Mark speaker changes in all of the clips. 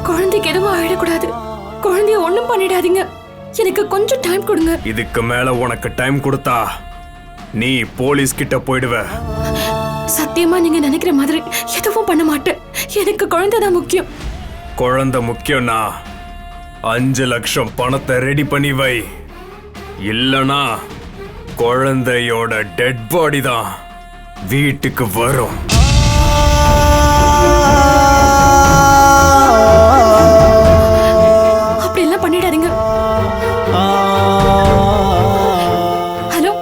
Speaker 1: குழந்தைக்கு எதுவும் ஆயிடக்கூடாது. குழந்தைய ஒண்ணும் பண்ணிடாதீங்க. எனக்கு கொஞ்சம் டைம் கொடுங்க.
Speaker 2: இதுக்கு மேல உனக்கு டைம் கொடுத்தா நீ போலீஸ் கிட்ட போயிடுவ.
Speaker 1: சத்தியமா நீங்க நினைக்கிற மாதிரி எதுவும் பண்ண மாட்டேன். எனக்கு குழந்தை தான் முக்கியம்.
Speaker 2: குழந்தை முக்கியம்னா 5 லட்சம் பணத்தை ரெடி பண்ணி வை. இல்லனா குழந்தையோட டெட் பாடி தான் வீட்டுக்கு வரும்.
Speaker 1: அப்படி எல்லாம் பண்ணிடாதீங்க. Hello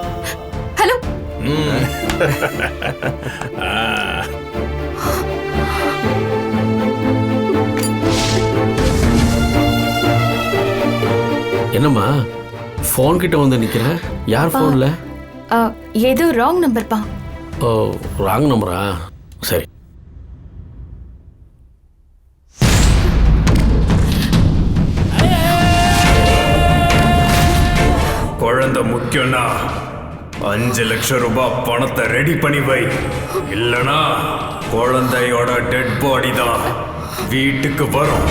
Speaker 1: hello.
Speaker 3: என்னம்மா ஃபோன் கிட்ட வந்து நிக்கிற? யார் ஃபோன்ல?
Speaker 1: ஏதோ ராங் நம்பர் பா.
Speaker 3: ஓ, ராங் நம்பரா? சரி.
Speaker 2: குழந்தை முக்கியம்னா 5 லட்சம் ரூபாய் பணத்தை ரெடி பண்ணி வை. இல்லனா குழந்தையோட டெட் பாடி தான் வீட்டுக்கு வரும்.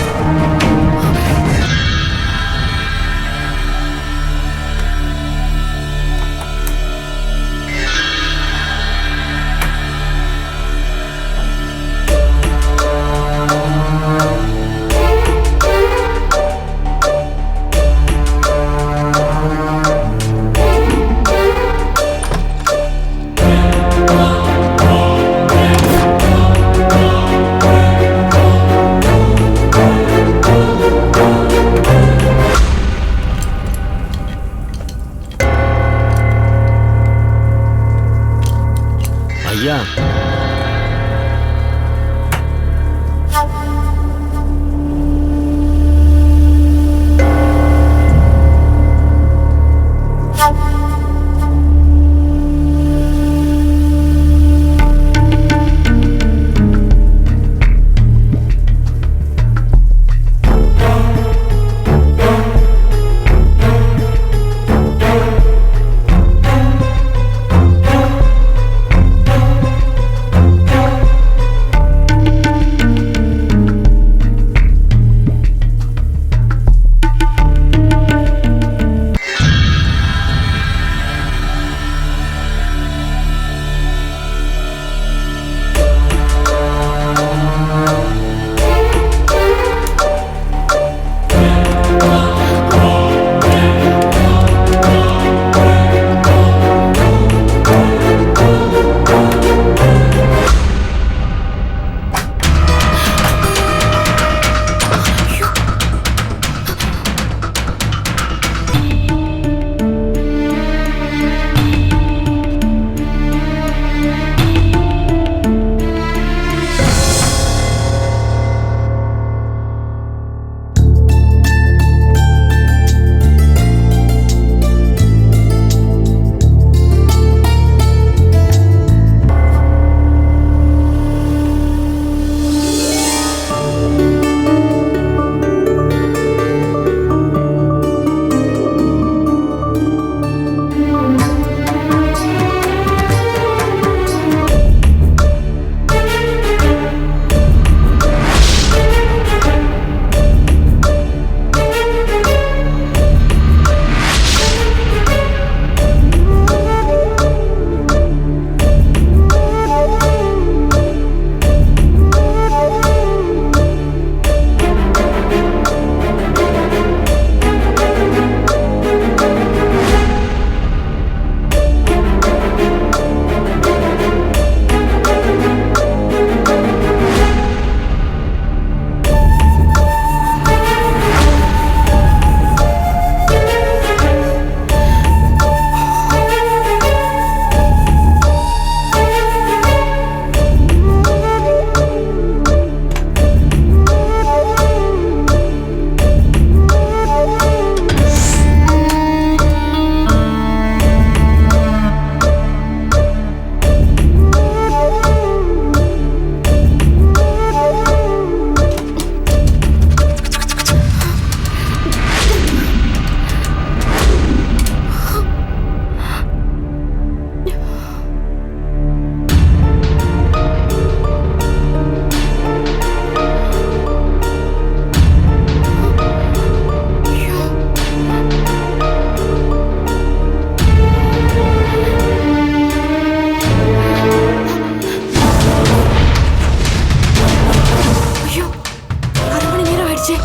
Speaker 1: ஆயிடுச்சு.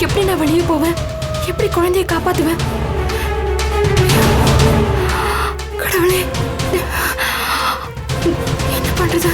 Speaker 1: எப்படி நான் வெளியே போவேன்? எப்படி குழந்தைய காப்பாத்துவேன்? கடவுளே, என்ன பண்றது?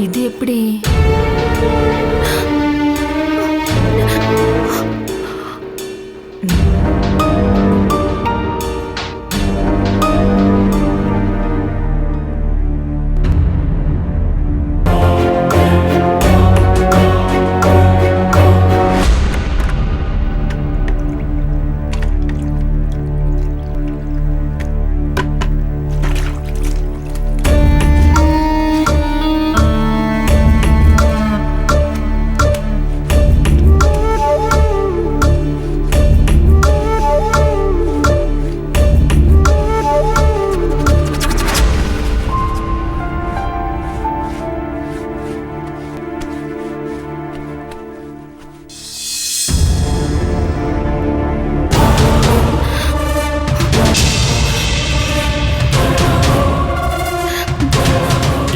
Speaker 1: இது எப்படி?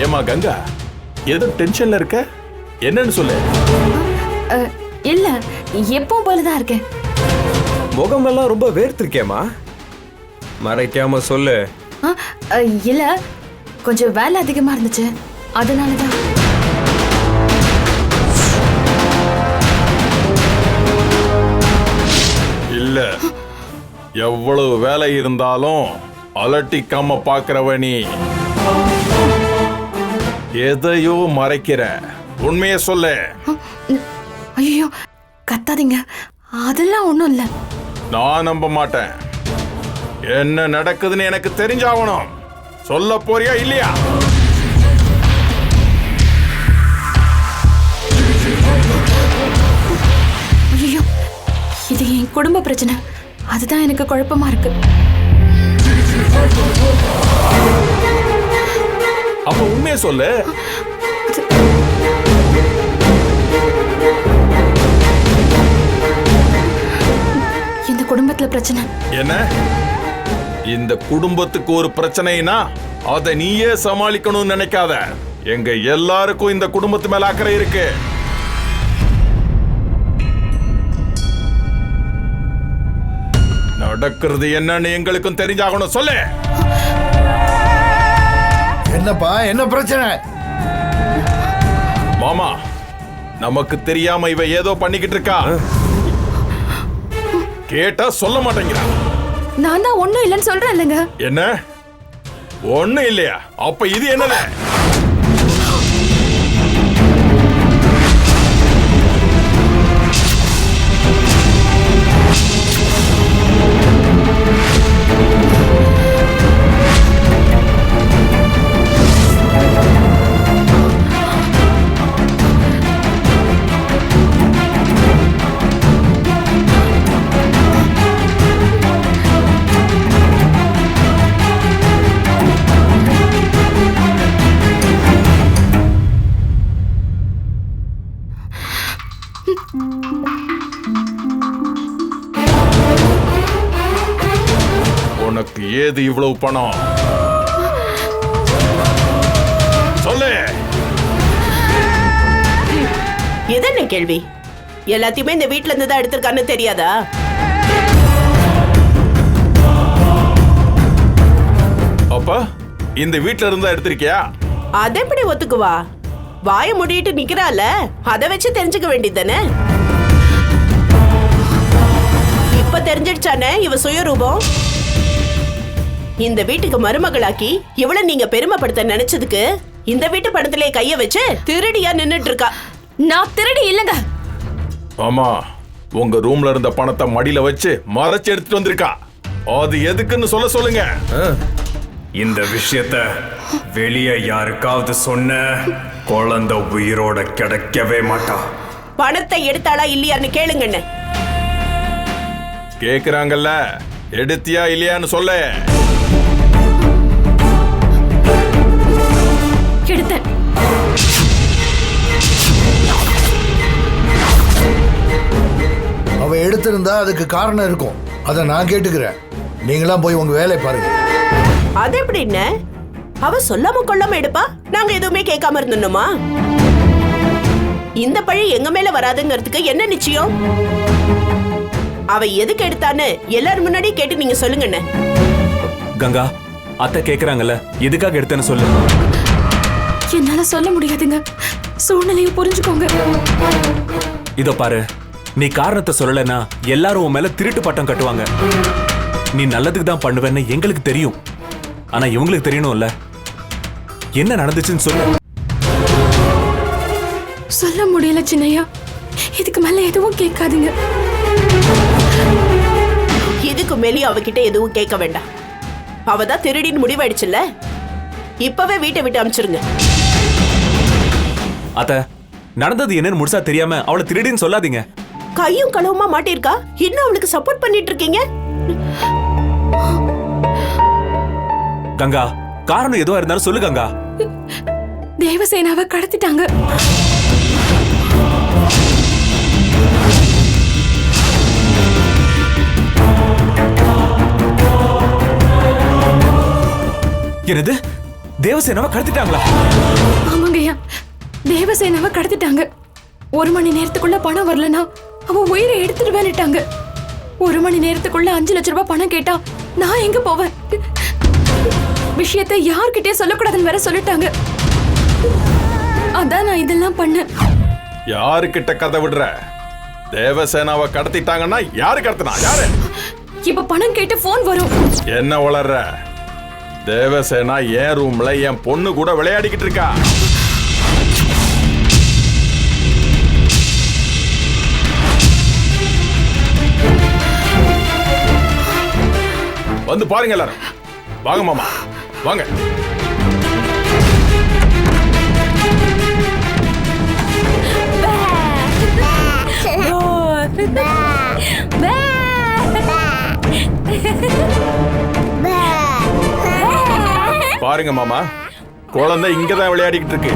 Speaker 4: ஏமா கங்கா, ஏதோ டென்ஷன்ல இருக்க? என்னன்னு சொல்லு.
Speaker 1: இல்ல, எப்பவும் போலதான் இருக்கேன்.
Speaker 2: முகமெல்லாம் ரொம்ப வேர்த்திருக்கேம்மா. மறைக்காம சொல்லு.
Speaker 1: இல்ல, கொஞ்சம் வேலை அதிகமா இருந்துச்சு, அதனாலதான்.
Speaker 4: இல்ல, எவ்வளவு வேலை இருந்தாலும் அலட்டிக்காம பாக்குறவ நீ. எதையோ மறைக்கிற, உண்மையை சொல்லு.
Speaker 1: ஐயோ, கத்தாதீங்க, அதெல்லாம் ஒண்ணும் இல்ல.
Speaker 4: நான் நம்ப மாட்டேன். என்ன நடக்குதுன்னு எனக்கு தெரிஞ்சாகணும். சொல்ல போறியா இல்லையா?
Speaker 1: ஐயோ, இது என் குடும்ப பிரச்சனை, அதுதான் எனக்கு குழப்பமா இருக்கு.
Speaker 4: அப்ப உண்மையை சொல்லு.
Speaker 1: இந்த குடும்பத்துல பிரச்சனை.
Speaker 4: என்ன? இந்த குடும்பத்துக்கு ஒரு பிரச்சனைனா அதை நீயே சமாளிக்கணும்னு நினைக்காத. எங்க எல்லாருக்கும் இந்த குடும்பத்து மேல அக்கறை இருக்கு. நடக்கிறது என்னன்னு எங்களுக்கும் தெரிஞ்சாகணும். சொல்லு.
Speaker 5: என்னப்பா, என்ன பிரச்சனை?
Speaker 4: மாமா, நமக்கு தெரியாம இவ ஏதோ பண்ணிக்கிட்டு இருக்கா. கேட்டா சொல்ல மாட்டேங்கிறா.
Speaker 1: நான் தான் ஒண்ணும் இல்லைன்னு சொல்றேன் இல்லைங்க.
Speaker 4: என்ன? ஒண்ணு இல்லையா? அப்ப இது என்னது? உனக்கு ஏது இவ்வளவு பணம்? சொல்லு.
Speaker 6: எது என்ன கேள்வி? எல்லாத்தையுமே இந்த வீட்ல இருந்து தான் எடுத்திருக்கான்னு தெரியாதா?
Speaker 4: அப்ப இந்த வீட்ல இருந்தா எடுத்திருக்கியா?
Speaker 6: அத எப்படி ஒத்துக்குவா? வாய மூடிட்டு நிக்கிறால, அத வச்சு தெரிஞ்சுக்க வேண்டியதானே. இப்ப தெரிஞ்சிடுச்சானே இவ சுயரூபம். இந்த வீட்டுக்கு மருமகளாக்கி இவள நீங்க பெருமைப்படுத்த நினைச்சதுக்கு இந்த வீட்டு படத்திலே கைய வச்சு திருடியா நின்னுட்டு இருக்கா.
Speaker 1: நான் திருடி இல்லங்க.
Speaker 4: ஆமா, உங்க ரூம்ல இருந்த பணத்தை மடியில வச்சு மறைச்சு எடுத்துட்டு வந்திருக்கா. அது எதுக்குன்னு சொல்லுங்க.
Speaker 2: இந்த விஷயத்த வெளியே யாருக்காவது சொன்ன குழந்தை உயிரோட கிடைக்கவே மாட்டா.
Speaker 6: பணத்தை எடுத்தாளா இல்லையான்னு கேளுங்கன்னு.
Speaker 4: கேக்குறாங்கல்ல, எடுத்தியா இல்லையான்னு சொல்ல.
Speaker 1: எடுத்தேன்.
Speaker 5: அவ எடுத்திருந்தா அதுக்கு காரணம் இருக்கும். அதை நான் கேட்டுக்கிறேன். நீங்களாம் போய் உங்க வேலையை பாருங்க.
Speaker 6: அது எப்படின்னு அவ சொல்லாம கொள்ளாம எடுப்பா? நாங்க எதுவுமே கேட்காம இருந்தோமா? இந்த பழி எங்க மேல வராதுங்கிறதுக்கு என்ன நிச்சயம்? அவ எதுக்கு எடுத்தான்னு எல்லாரும் முன்னாடி கேட்டு நீங்க சொல்லுங்கண்ணே.
Speaker 7: கங்கா, அத்தை கேக்குறாங்கல்ல, எதுக்காக எடுத்தேன்னு சொல்லு.
Speaker 1: என்னால சொல்ல முடியாதுங்க. சூழ்நிலையை புரிஞ்சுக்கோங்க.
Speaker 7: இதோ பாரு, நீ காரணத்தை சொல்லலைன்னா எல்லாரும் உன் மேல திருட்டு பட்டம் கட்டுவாங்க. நீ நல்லதுக்கு தான் பண்ணுவேன்னு எங்களுக்கு தெரியும். ஆனா இவங்களுக்கு தெரியணும்ல. என்ன நடந்துச்சுன்னு சொல்லு.
Speaker 1: சொல்ல முடியல சின்னையா. இதுக்கு மேல எதுவும் கேட்காதீங்க.
Speaker 6: இதுக்கு மேலேயும் அவகிட்ட எதுவும் கேட்க வேண்டாம். அவதான் திருடின்னு முடிவாயிடுச்சுல்ல. இப்பவே வீட்டை விட்டு அனுப்பிச்சிருங்க.
Speaker 7: அத்தை, நடந்தது என்னன்னு முழுசா தெரியாம அவளை திருடின்னு சொல்லாதீங்க.
Speaker 6: கையும் களவுமா மாட்டிருக்கா, இன்னும் அவளுக்கு சப்போர்ட் பண்ணிட்டு இருக்கீங்க.
Speaker 7: கங்கா, காரணம் எதுவா இருந்தாலும் சொல்லு கங்கா.
Speaker 1: தேவசேனாவை கடத்திட்டாங்க.
Speaker 7: என்னது? தேவசேனாவை கடத்திட்டாங்களா?
Speaker 1: ஆமாங்கய்யா, தேவசேனாவை கடத்திட்டாங்க. 1 மணி நேரத்துக்குள்ள பணம் வரலனா அவ உயிரை எடுத்துட்டு வேண்டிட்டாங்க. 1 மணி நேரத்துக்குள்ள 5 லட்சம் ரூபாய் பணம் கேட்டா நான் எங்க போவேன்? விஷயத்தை யார்கிட்டயே சொல்லக்கூடாதுன்னு வேற சொல்லிட்டாங்க. அதான் நான் இதெல்லாம் பண்ணேன்.
Speaker 4: யாருக்கிட்ட கதை விடுற? தேவசேனாவை கடத்திட்டாங்கன்னா யாரு கடத்தினா? யாரு?
Speaker 1: இப்ப பணம் கேட்டு போன் வரும்.
Speaker 4: என்ன வளர்ற? தேவசேனா என் ரூம்ல என் பொண்ணு கூட விளையாடிக்கிட்டு இருக்கா. வந்து பாருங்க எல்லாரும். வாங்க மாமா, வாங்க. பாருங்க மாமா, குழந்தை இங்கதான் விளையாடிக்கிட்டு இருக்கு.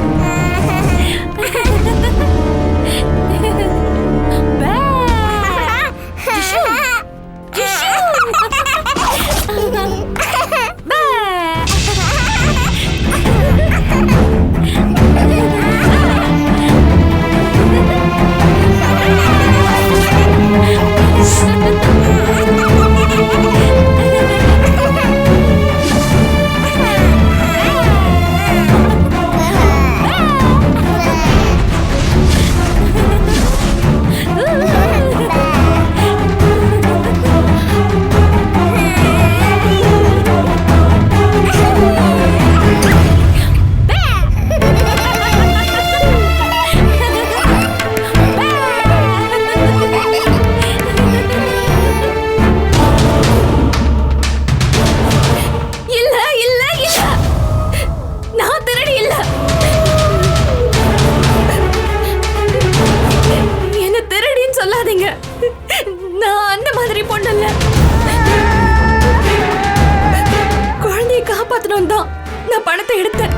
Speaker 1: நான் அந்த மாதிரி பொண்ணல்ல. குழந்தையை காப்பாத்தணும் தான் நான் பணத்தை எடுத்தேன்.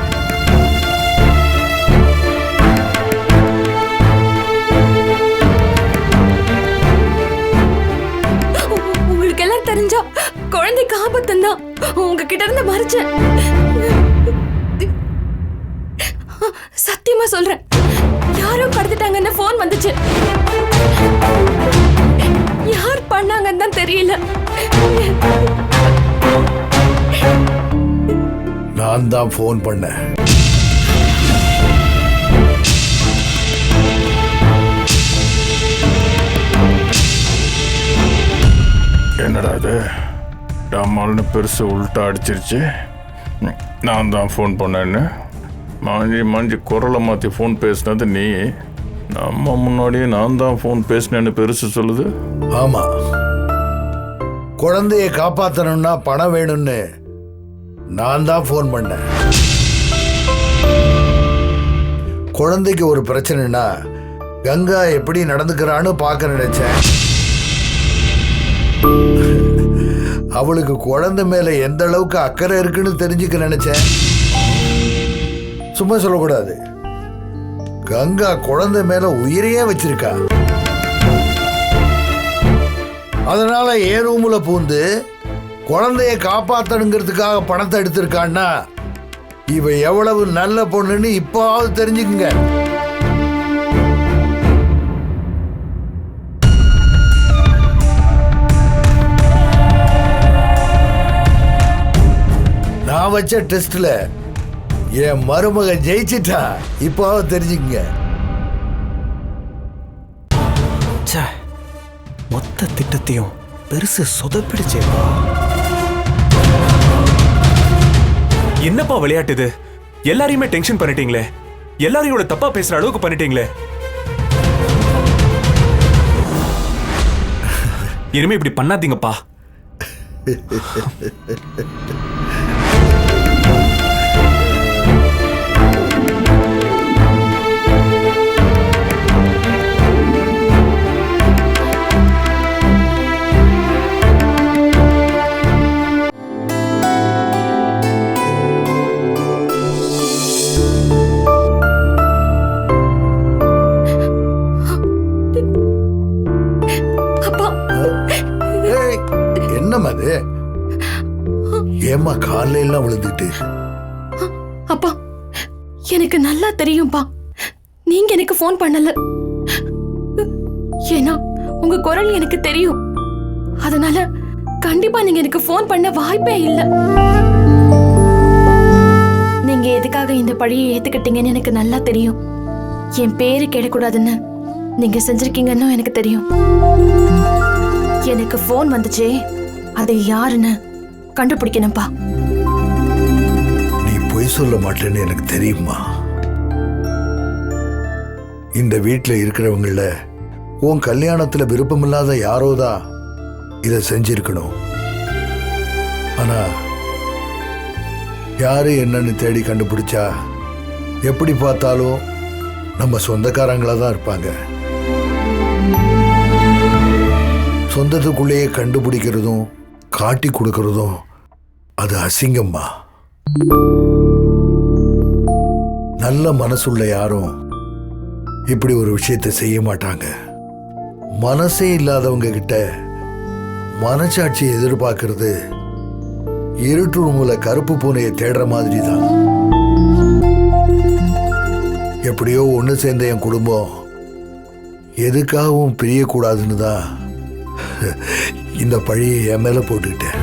Speaker 1: உங்களுக்கு எல்லாம் தெரிஞ்சா குழந்தைக்கு ஆபத்தும் தான் உங்ககிட்ட இருந்து மறைச்சேன். சத்தியமா சொல்றேன், யாரோ கடத்திட்டாங்கன்னு போன் வந்துச்சு. யார் பண்ணாங்கன்னு தான் தெரியல.
Speaker 5: நான் தான் ஃபோன் பண்ணேன்.
Speaker 4: என்னடா அது டம்மால்னு பெருசு உள்ட்டா அடிச்சிருச்சு. நான் தான் ஃபோன் பண்ணேன்னு மாஞ்சி குரலை மாற்றி ஃபோன் பேசினது நீ. நம்ம முன்னாடியே நான் தான் ஃபோன் பேசினேன்னு பெருசு சொல்லுது.
Speaker 5: ஆமா, குழந்தைய காப்பாத்தணும்னா பணம் வேணும்னு நான் தான் ஃபோன் பண்ணேன். குழந்தைக்கு ஒரு பிரச்சனைனா கங்கா எப்படி நடந்துக்கிறான்னு பார்க்க நினைச்சேன். அவளுக்கு குழந்தை மேல எந்த அளவுக்கு அக்கறை இருக்குன்னு தெரிஞ்சுக்க நினைச்சேன். சும்மா சொல்லக்கூடாது, கங்கா குழந்தை மேல உயிரையே வச்சிருக்கா. அதனால என் ரூம்ல பூந்து குழந்தைய காப்பாத்தணுங்கிறதுக்காக பணத்தை எடுத்திருக்கான்னா இவ எவ்வளவு நல்ல பொண்ணுன்னு இப்போவாவது தெரிஞ்சுக்குங்க. நான் வச்ச டெஸ்ட்ல என் மருமக ஜெயிச்சிட்டா, இப்போவாவது தெரிஞ்சுக்குங்க.
Speaker 8: மொத்த திட்டத்தையும் பெருசு சொதப்பிடுச்சேப்பா.
Speaker 7: என்னப்பா விளையாட்டு இது? எல்லாரையுமே டென்ஷன் பண்ணிட்டீங்களே, எல்லாரையோட தப்பா பேசுற அளவுக்கு பண்ணிட்டீங்களே. இனிமே இப்படி பண்ணாதீங்கப்பா.
Speaker 5: அது ஏமா காலையில எல்லாம் விழுந்துட்டு?
Speaker 1: அப்பா, எனக்கு நல்லா தெரியும்பா, நீங்க எனக்கு ஃபோன் பண்ணல. ஏன்னா உங்க குரல் எனக்கு தெரியும். அதனால கண்டிப்பா நீங்க எனக்கு ஃபோன் பண்ண வாய்ப்பே இல்ல. நீங்க எதுக்காக இந்த பழியை ஏத்துக்கிட்டீங்கன்னு எனக்கு நல்லா தெரியும். என் பேரு கேடக்கூடாதுன்னு நீங்க செஞ்சிருக்கீங்கன்னு எனக்கு தெரியும். எனக்கு ஃபோன் வந்துச்சே, அது யாருன்னு கண்டுபிடிக்கணும்பா.
Speaker 5: நீ பொய் சொல்ல மாட்டேன்னு எனக்கு தெரியுமா? இந்த வீட்டில் இருக்கிறவங்கள உன் கல்யாணத்துல விருப்பமில்லாத யாரோதான் இதை செஞ்சிருக்கணும். ஆனா யாரு என்னன்னு தேடி கண்டுபிடிச்சா எப்படி பார்த்தாலும் நம்ம சொந்தக்காரங்களா தான் இருப்பாங்க. சொந்தத்துக்குள்ளேயே கண்டுபிடிக்கிறதும் காட்டி கொடுக்கறதும் அது அசிங்கம்மா. நல்ல மனசுள்ள யாரும் இப்படி ஒரு விஷயத்தை செய்ய மாட்டாங்க. மனசே இல்லாதவங்க கிட்ட மனசாட்சி எதிர்பார்க்கறது இருட்டு ரூமுல கருப்பு பூனையை தேடுற மாதிரி தான். எப்படியோ ஒன்று சேர்ந்த என் குடும்பம் எதுக்காகவும் பிரியக்கூடாதுன்னு தான் இந்த பழியை என் மேல போட்டுக்கிட்டேன்.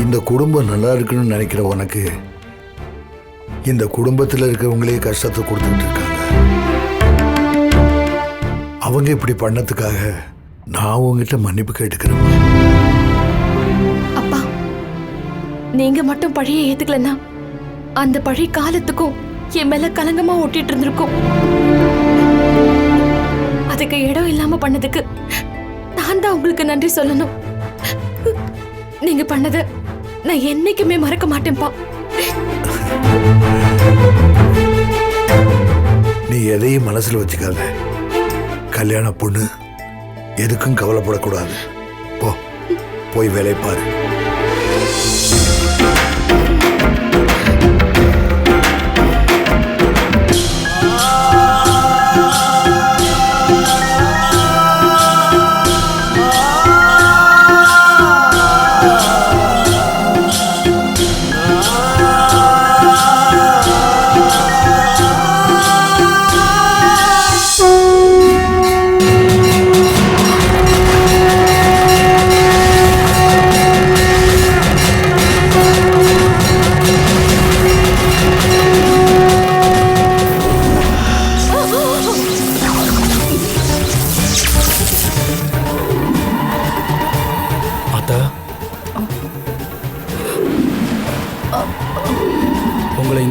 Speaker 5: இந்த குடும்பம் நல்லா இருக்குன்னு நினைக்கிற உனக்கு இந்த குடும்பத்தில் இருக்கிறவங்களே கஷ்டத்தை கொடுத்துட்டு இருக்காங்க. அவங்க இப்படி பண்ணதுக்காக நான் உங்ககிட்ட மன்னிப்பு கேட்டுக்கிறேன்.
Speaker 1: அப்பா, நீங்க மட்டும் பழியை ஏத்துக்கலன்னா அந்த பழி காலத்துக்கும் என் மேல கலங்கமா ஒட்டிட்டு இருந்திருக்கும். அதுக்கு இடம் இல்லாம பண்ணதுக்கு நான் தான் உங்களுக்கு நன்றி சொல்லணும். நீங்க பண்ணத நான் என்னைக்குமே மறக்க மாட்டேன்ப்பா.
Speaker 5: நீ எதையும் மனசுல வச்சுக்காத. கல்யாண பொண்ணு எதுக்கும் கவலைப்படக்கூடாது. போய் வேலை பாரு.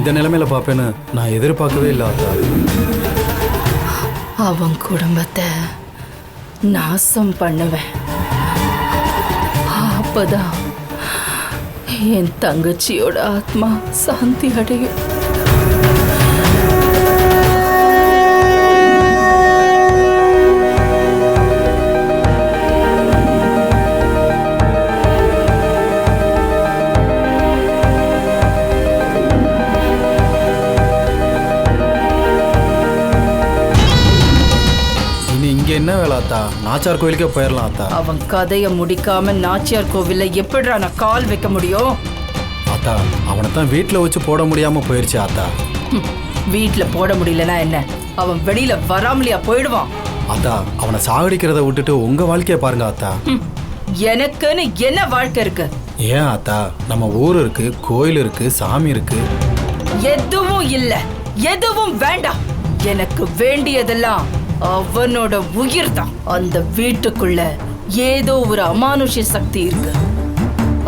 Speaker 8: இந்த நிலைமையில பார்ப்பேன்னு நான் எதிர்பார்க்கவே இல்லை ஆத்தா.
Speaker 1: அவன் குடும்பத்தை நாசம் பண்ணுவேன். அப்பதான் என் தங்கச்சியோட ஆத்மா சாந்தி அடையும்.
Speaker 8: இங்க என்ன வேலை ஆத்தா? நாச்சார் கோயிலுக்கே போயிடலாம் ஆத்தா.
Speaker 1: அவன் கதையை முடிக்காம நாச்சியார் கோவில்ல எப்படிடா நான் கால் வைக்க முடியும்?
Speaker 8: ஆத்தா அவனை தான் வீட்டில் வச்சு போட முடியாம போயிருச்சு ஆத்தா.
Speaker 1: வீட்டுல போட முடியலன்னா என்ன, அவன் வெளியில வராமலையா போயிடுவான்?
Speaker 8: ஆத்தா அவனை சாகடிக்கிறத விட்டுட்டு உங்க வாழ்க்கைய பாருங்க ஆத்தா.
Speaker 1: எனக்குன்னு என்ன வாழ்க்கை இருக்கு?
Speaker 8: ஏன் ஆத்தா, நம்ம ஊர் இருக்கு, கோயில் இருக்கு, சாமி இருக்கு.
Speaker 1: எதுவும் இல்ல, எதுவும் வேண்டாம். எனக்கு வேண்டியதெல்லாம் அவனோட உயிர் தான். அந்த வீட்டுக்குள்ள ஏதோ ஒரு அமானுஷ சக்தி இருக்கு,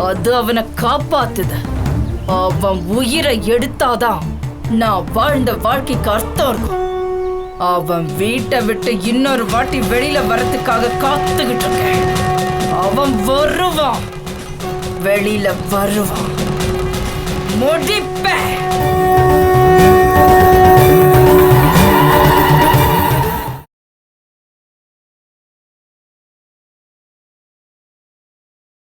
Speaker 1: அது அவனை காப்பாத்துது. அவன் உயிரை எடுத்தாதான் நான் வாழ்ந்த வாழ்க்கைக்கு அர்த்தம் இருக்கும். அவன் வீட்டை விட்டு இன்னொரு வாட்டி வெளியில வரதுக்காக காத்துக்கிட்டு இருக்கேன். அவன் வருவான், வெளியில வருவான், முடிப்பேன்.